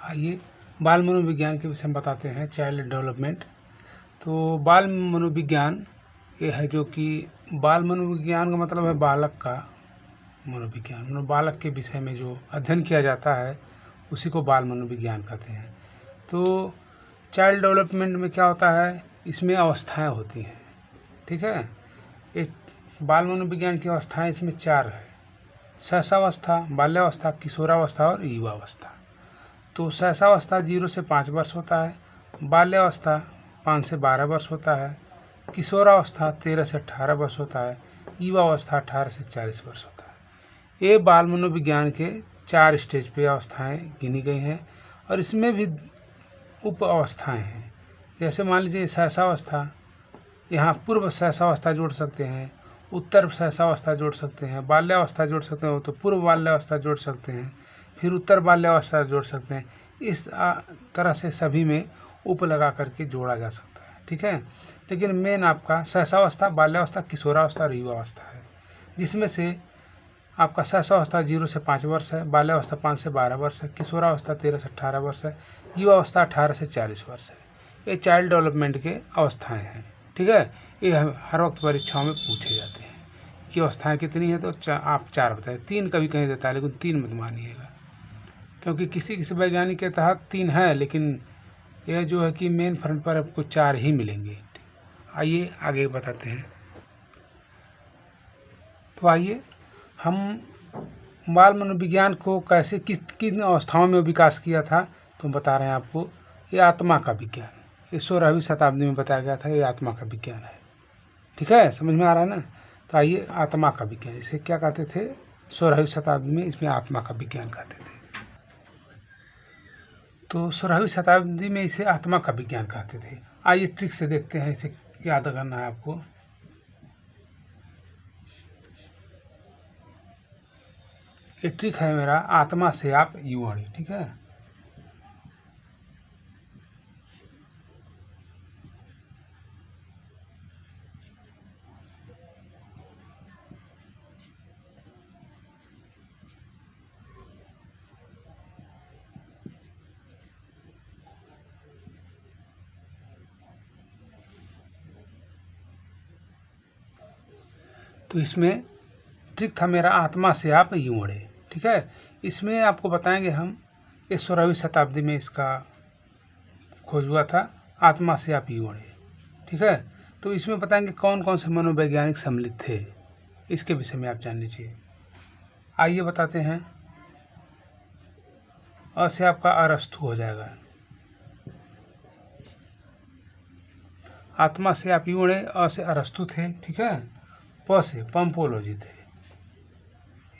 आइए बाल मनोविज्ञान के विषय में बताते हैं, चाइल्ड डेवलपमेंट। तो बाल मनोविज्ञान ये है जो कि बाल मनोविज्ञान का मतलब है बालक का मनोविज्ञान, मतलब बालक के विषय में जो अध्ययन किया जाता है उसी को बाल मनोविज्ञान कहते हैं। तो चाइल्ड डेवलपमेंट में क्या होता है, इसमें अवस्थाएं होती हैं, ठीक है। ये बाल मनोविज्ञान की अवस्थाएं इसमें 4 है: शैशवावस्था, बाल्यावस्था, किशोरावस्था और युवावस्था। तो शैशवावस्था 0 से 5 वर्ष होता है, बाल्यावस्था 5 से 12 वर्ष होता है, किशोरावस्था 13 से 18 वर्ष होता है, युवावस्था 18 से 40 वर्ष होता है। ये बाल मनोविज्ञान के 4 स्टेज पे अवस्थाएं गिनी गई हैं और इसमें भी उप अवस्थाएँ हैं। जैसे मान लीजिए शैशवावस्था, यहाँ पूर्व शैशवावस्था जोड़ सकते हैं, उत्तर शैशवावस्था जोड़ सकते हैं, बाल्यावस्था जोड़ सकते हैं, तो पूर्व बाल्यावस्था जोड़ सकते हैं, फिर उत्तर बाल्यावस्था जोड़ सकते हैं। इस तरह से सभी में उप लगा करके जोड़ा जा सकता है, ठीक है। लेकिन मेन आपका शैशवावस्था, बाल्यावस्था, किशोरावस्था और युवावस्था है, जिसमें से आपका शैशवावस्था 0 से 5 वर्ष है, बाल्यावस्था 5 से 12 वर्ष है, किशोरावस्था 13 से 18 वर्ष है, युवावस्था 18 से 40 वर्ष है। ये चाइल्ड डेवलपमेंट के अवस्थाएं हैं, ठीक है। ये हर वक्त परीक्षाओं में पूछे जाते हैं कि अवस्थाएं कितनी है, तो आप 4 बताएं। 3 कभी कहीं देता है, लेकिन 3 मत मानिएगा, क्योंकि किसी किसी वैज्ञानिक के तहत 3 है, लेकिन यह जो है कि मेन फ्रंट पर आपको 4 ही मिलेंगे। आइए आगे बताते हैं। तो आइए हम बाल मनोविज्ञान को कैसे किन अवस्थाओं में विकास किया था, तो बता रहे हैं आपको। ये आत्मा का विज्ञान, ये 16वीं शताब्दी में बताया गया था। ये आत्मा का विज्ञान है, ठीक है, समझ में आ रहा है ना। तो आइए आत्मा का विज्ञान, इसे क्या कहते थे 16वीं शताब्दी में, इसमें आत्मा का विज्ञान कहते थे। तो 16वीं शताब्दी में इसे आत्मा का विज्ञान कहते थे। आइए ट्रिक से देखते हैं, इसे याद करना है आपको। ये ट्रिक है मेरा, आत्मा से आप युवाणी, ठीक है। तो इसमें ट्रिक था मेरा, आत्मा से आप यूं अड़े, ठीक है। इसमें आपको बताएंगे हम, ये 16वीं शताब्दी में इसका खोज हुआ था, आत्मा से आप यूं अड़े, ठीक है। तो इसमें बताएंगे कौन कौन से मनोवैज्ञानिक सम्मिलित थे, इसके विषय में आप जान लीजिए। आइए बताते हैं। अ से आपका अरस्तु हो जाएगा, आत्मा से आप यूं अड़े। अ से अरस्तु थे, ठीक है। प से पंपोलोजी थे,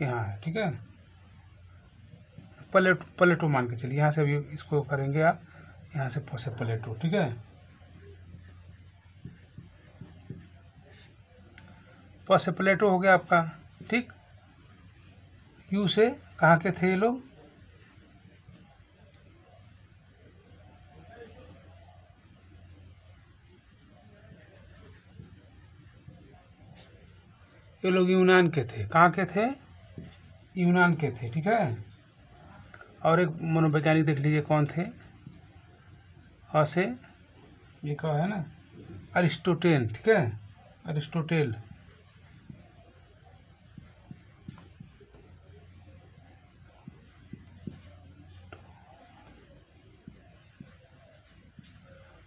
यहाँ है, ठीक है। प्लेटो मान के चलिए, यहाँ से भी इसको करेंगे आप, यहाँ से प से प्लेटो, ठीक है। प से प्लेटो हो गया आपका, ठीक। यू से कहाँ के थे ये लोग, ये लोग यूनान के थे। कहाँ के थे, यूनान के थे, ठीक है। और एक मनोवैज्ञानिक देख लीजिए कौन थे, अ से ये क्या है ना, अरिस्टोटेल, ठीक है, अरिस्टोटेल।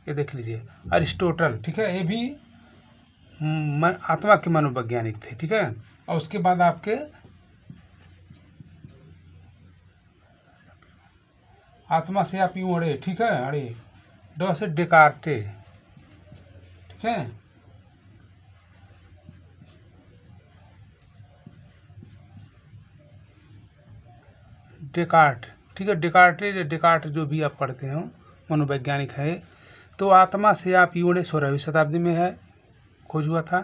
ये देख लीजिए अरिस्टोटल, ठीक है। ये भी आत्मा के मनोवैज्ञानिक थे, ठीक है। और उसके बाद आपके आत्मा से आप यूं अड़े, ठीक है, अड़े। ड से डेकार्टे, ठीक है। डेकार्ट, ठीक है, डेकार्टे, डेकार्ट जो भी आप पढ़ते हो मनोवैज्ञानिक है। तो आत्मा से आप यूं अड़े 16वीं शताब्दी में है, खोज हुआ था।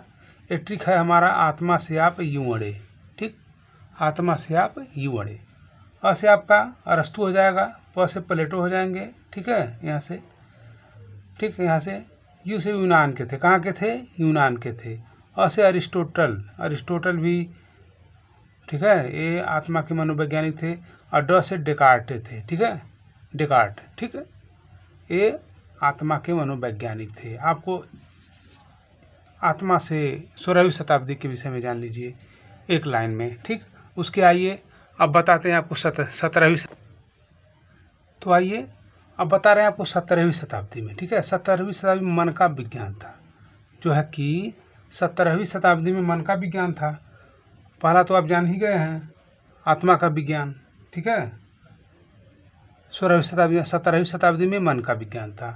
ये ट्रिक है हमारा, आत्मा से आप यूं अड़े, ठीक, आत्मा से आप यूं अड़े। अ से आपका अरस्तु हो जाएगा, प से प्लेटो हो जाएंगे, ठीक है, यहाँ से, ठीक, यहाँ से यू से यूनान के थे। कहाँ के थे, यूनान के थे। अ से अरिस्टोटल, अरिस्टोटल भी, ठीक है, ये आत्मा के मनोवैज्ञानिक थे। और ड से डेकार्टे थे, ठीक है, डेकार्ट, ठीक है। ये आत्मा के मनोवैज्ञानिक थे। आपको आत्मा से 16वीं शताब्दी के विषय में जान लीजिए एक लाइन में, ठीक। उसके आइए अब बताते हैं आपको 17वीं। तो आइए अब बता रहे हैं आपको 17वीं शताब्दी में, ठीक है। 17वीं शताब्दी में मन का विज्ञान था, जो है कि 17वीं शताब्दी में मन का विज्ञान था। पहला तो आप जान ही गए हैं, आत्मा का विज्ञान, ठीक है। 17वीं शताब्दी में मन का विज्ञान था।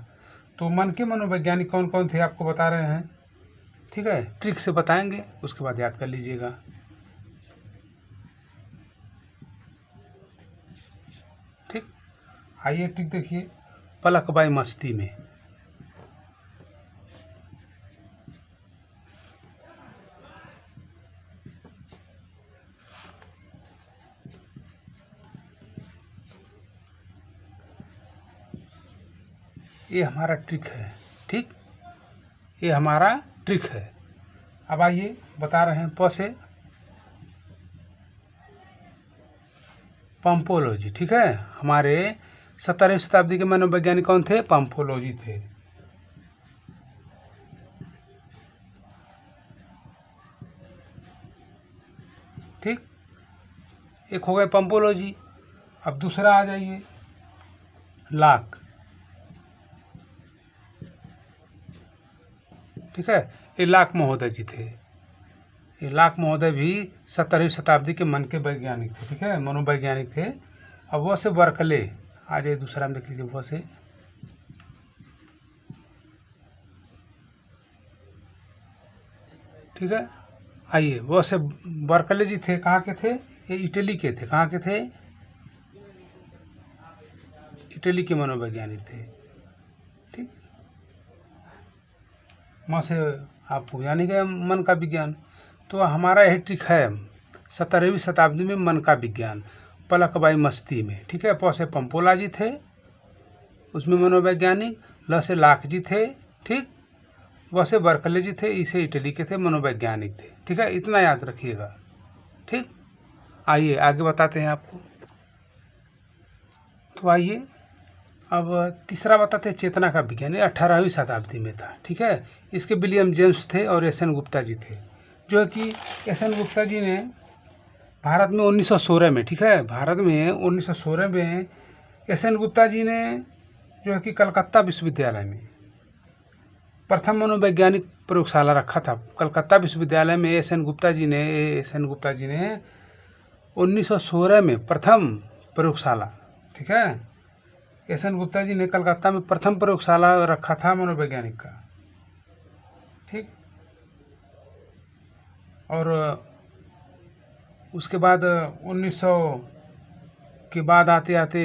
तो मन के मनोवैज्ञानिक कौन कौन थे आपको बता रहे हैं, ठीक है। ट्रिक से बताएंगे, उसके बाद याद कर लीजिएगा। ठीक, आइए ट्रिक देखिए। पलकबाई मस्ती में, ये हमारा ट्रिक है, ठीक। ये हमारा ट्रिक है। अब आइए बता रहे हैं प से पंपोलॉजी, ठीक है। हमारे 17वीं शताब्दी के मनोवैज्ञानिक कौन थे? पंपोलॉजी थे, ठीक। एक हो गए पंपोलॉजी। अब दूसरा आ जाइए लाक, ठीक है। ये लाक महोदय जी थे। ये लाक महोदय भी 17वीं शताब्दी के मन के वैज्ञानिक थे, ठीक है, मनोवैज्ञानिक थे। अब वो से बर्कले आ जाइए, दूसरा में देख लीजिए वो से, ठीक है। आइए वो से बर्कले जी थे, कहाँ के थे? ये इटली के थे। कहाँ के थे? इटली के मनोवैज्ञानिक थे, ठीक। वहाँ से आप जान ही गए मन का विज्ञान। तो हमारा यही ट्रिक है 17वीं शताब्दी में मन का विज्ञान, पलकबाई मस्ती में, ठीक है। प से पंपोला जी थे, उसमें मनोवैज्ञानिक। ल से लाक जी थे, ठीक। व से बर्कले जी थे, इसे इटली के थे, मनोवैज्ञानिक थे, ठीक है। इतना याद रखिएगा, ठीक। आइए आगे बताते हैं आपको। तो आइए अब तीसरा बताते हैं चेतना का विज्ञान। ये 18वीं शताब्दी में था, ठीक है। इसके विलियम जेम्स थे और एस.एन. गुप्ता जी थे, जो है कि एस.एन. गुप्ता जी ने भारत में 1916 में, ठीक है, भारत में 1916 में एस.एन. गुप्ता जी ने जो है कि कलकत्ता विश्वविद्यालय में प्रथम मनोवैज्ञानिक प्रयोगशाला रखा था। कलकत्ता विश्वविद्यालय में एस.एन. गुप्ता जी ने 1916 में प्रथम प्रयोगशाला, ठीक है। एस.एन. गुप्ता जी ने कलकत्ता में प्रथम प्रयोगशाला रखा था मनोवैज्ञानिक का, ठीक। और उसके बाद 1900 के बाद आते आते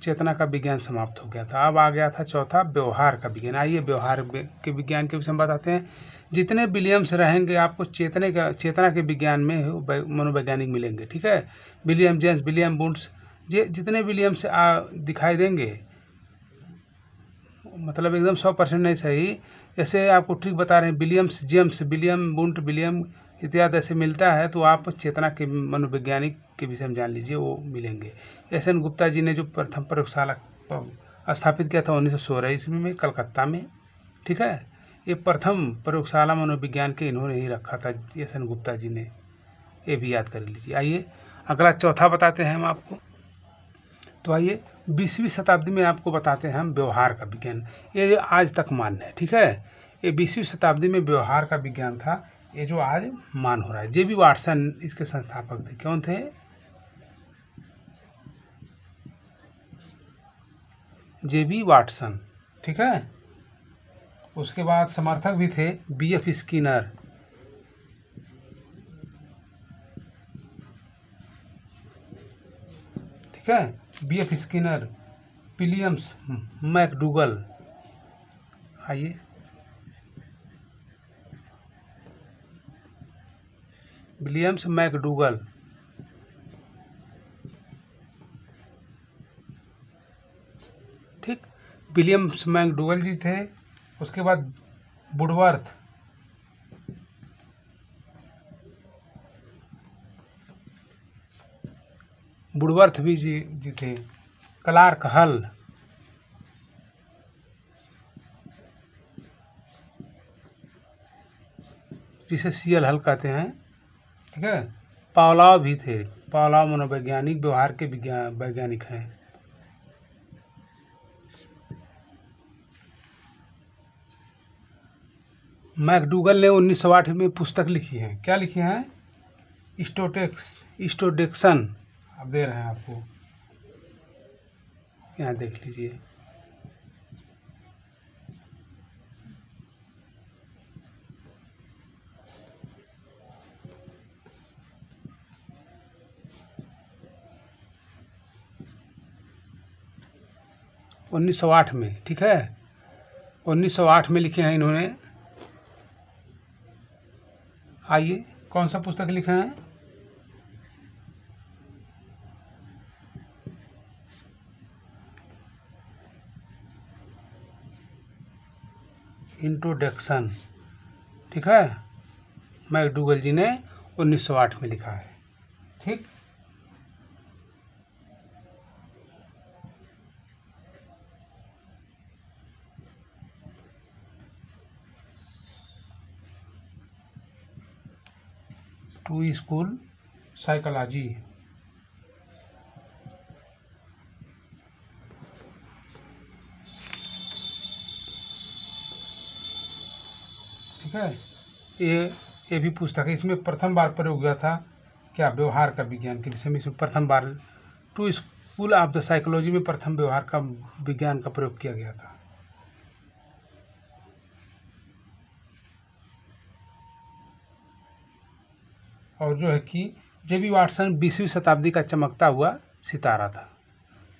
चेतना का विज्ञान समाप्त हो गया था। अब आ गया था चौथा व्यवहार का विज्ञान। आइए व्यवहार के विज्ञान के विषय में बताते हैं। जितने विलियम्स रहेंगे आपको चेतना के विज्ञान में मनोवैज्ञानिक मिलेंगे, ठीक है। विलियम जेम्स, विलियम वुड्स, ये जितने विलियम्स दिखाई देंगे, मतलब एकदम 100% नहीं सही। जैसे आपको ट्रिक बता रहे हैं, Williams James, William would, William इत्यादि ऐसे मिलता है, तो आप चेतना के मनोवैज्ञानिक के विषय में जान लीजिए, वो मिलेंगे। एस.एन. गुप्ता जी ने जो प्रथम प्रयोगशाला स्थापित किया था 1916 ईस्वी में कलकत्ता में, ठीक है। ये प्रथम प्रयोगशाला मनोविज्ञान के इन्होंने ही रखा था, एस.एन. गुप्ता जी ने, ये भी याद कर लीजिए। आइए अगला चौथा बताते हैं हम आपको। तो आइए 20वीं शताब्दी में आपको बताते हैं हम व्यवहार का विज्ञान। ये आज तक मान्य है, ठीक है। ये 20वीं शताब्दी में व्यवहार का विज्ञान था, ये जो आज मान हो रहा है। जे.बी. वाटसन इसके संस्थापक थे। कौन थे? जे.बी. वाटसन, ठीक है। उसके बाद समर्थक भी थे बी.एफ. स्किनर, ठीक है। बी.एफ. Skinner, Williams McDougall. आइए विलियम्स मैकडूगल, ठीक। विलियम्स मैकडूगल जी थे। उसके बाद वुडवर्थ, वुडवर्थ भी जी थे, क्लार्क हल, जिसे सीएल हल कहते हैं, ठीक है। पावलोव भी थे, पावलोव मनोवैज्ञानिक व्यवहार के वैज्ञानिक हैं। मैकडूगल ने 1908 में पुस्तक लिखी है, क्या लिखी है? इंट्रोडक्शन, अब दे रहे हैं आपको, यहाँ देख लीजिए। – 1908 में, ठीक है, 1908 में लिखे हैं इन्होंने। आइए, कौन सा पुस्तक लिखे हैं? इंट्रोडक्शन, ठीक है, मैकडूगल जी ने 1908 में लिखा है, ठीक। टू स्कूल साइकोलॉजी, ठीक है। ये भी पुस्तक है, इसमें प्रथम बार प्रयोग हुआ था क्या? व्यवहार का विज्ञान के विषय में इसमें प्रथम बार to school of the psychology में प्रथम व्यवहार का विज्ञान का प्रयोग किया गया था। और जो है कि जेबी वाटसन 20वीं शताब्दी का चमकता हुआ सितारा था।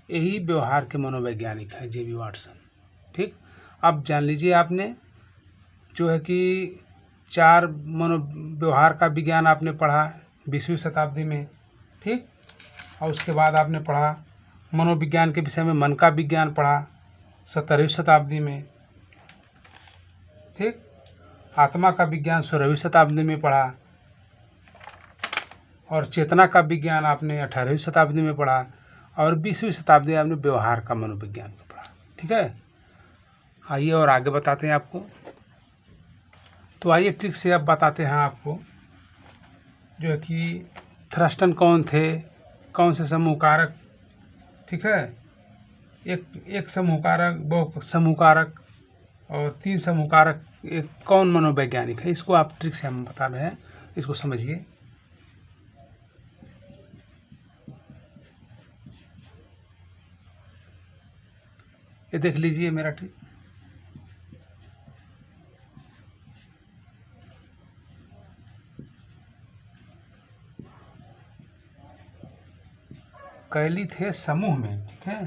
यही व्यवहार के मनोवैज्ञानिक हैं जेबी वाटसन, ठीक। अब जान लीजिए, आपने जो है कि 4 व्यवहार का विज्ञान आपने पढ़ा 20वीं शताब्दी में, ठीक। और उसके बाद आपने पढ़ा मनोविज्ञान के विषय में, मन का विज्ञान पढ़ा 17वीं शताब्दी में, ठीक। आत्मा का विज्ञान 16वीं शताब्दी में पढ़ा, और चेतना का विज्ञान आपने 18वीं शताब्दी में पढ़ा, और 20वीं शताब्दी में आपने व्यवहार का मनोविज्ञान पढ़ा, ठीक है। आइए और आगे बताते हैं आपको। तो आइए ट्रिक से अब बताते हैं आपको, जो है कि थ्रस्टन कौन थे, कौन से समूह कारक, ठीक है। एक समूह कारक, बहु समूह कारक और 3 समूह कारक, एक कौन मनोवैज्ञानिक है, इसको आप ट्रिक से हम बता रहे हैं, इसको समझिए। ये देख लीजिए मेरा ट्रिक। कैली थे समूह में, ठीक है।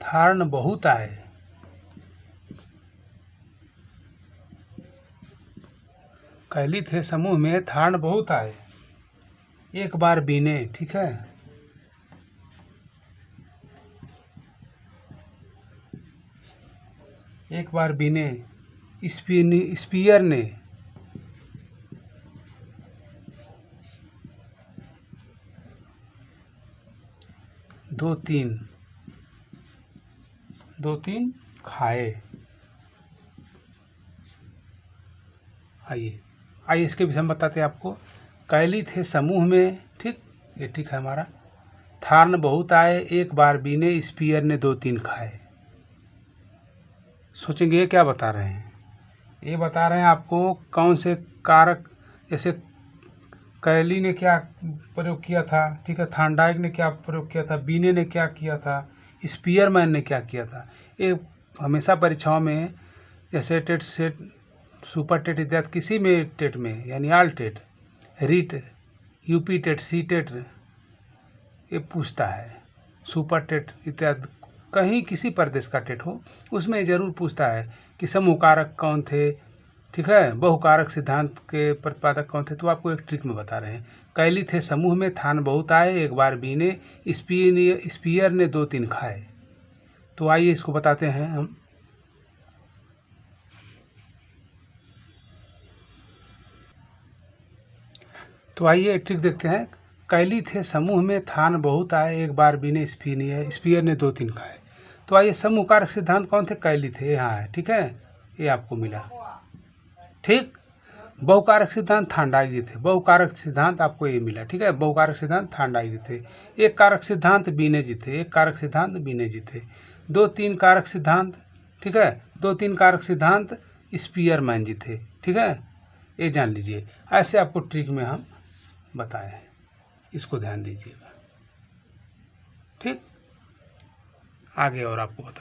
थार्ण बहुत आए, कैली थे समूह में, थार्ण बहुत आए, एक बार बीने, ठीक है। एक बार बीने, स्पीयर ने दो तीन खाए। आइए इसके विषय में बताते हैं आपको। कैली थे समूह में, ठीक, ये ठीक है हमारा। थार्ण बहुत आए, एक बार बीने, स्पीयर ने 2-3 खाए। सोचेंगे ये क्या बता रहे हैं? ये बता रहे हैं आपको कौन से कारक, जैसे कैली ने क्या प्रयोग किया था, ठीक है, थार्नडाइक ने क्या प्रयोग किया था, बीने ने क्या किया था, स्पीयरमैन ने क्या किया था। ये हमेशा परीक्षाओं में, जैसे टेट, सेट, सुपर टेट इत्यादि, किसी में टेट में, यानी all TET, REET, UP TET, C TET, ये पूछता है। सुपर टेट इत्यादि, कहीं किसी प्रदेश का टेट हो, उसमें ज़रूर पूछता है कि समूह कारक कौन थे, ठीक है, बहुकारक सिद्धांत के प्रतिपादक कौन थे। तो आपको एक ट्रिक में बता रहे हैं। कैली थे समूह में, थान बहुत आए, एक बार बीने, स्पीयर ने 2-3 खाए। तो आइए इसको बताते हैं हम। तो आइए ट्रिक देखते हैं। कैली थे समूह में, थान बहुत आए, एक बार बीने स्पीयर ने 2-3 खाए। तो आइए समूह कारक सिद्धांत कौन थे? कैली थे, यहाँ है, ठीक है, ये आपको मिला। ठीक, बहुकारक सिद्धांत थांडाई जी थे, बहुकारक सिद्धांत आपको ये मिला, ठीक है, बहुकारक सिद्धांत थांडाई जी थे। एक कारक सिद्धांत बीने जी थे, एक कारक सिद्धांत बीने जी थे। 2-3 कारक सिद्धांत, ठीक है, 2-3 कारक सिद्धांत स्पीयरमैन जी थे, ठीक है, ये जान लीजिए। ऐसे आपको ट्रिक में हम बताए हैं, इसको ध्यान दीजिएगा। ठीक, आगे और आपको बता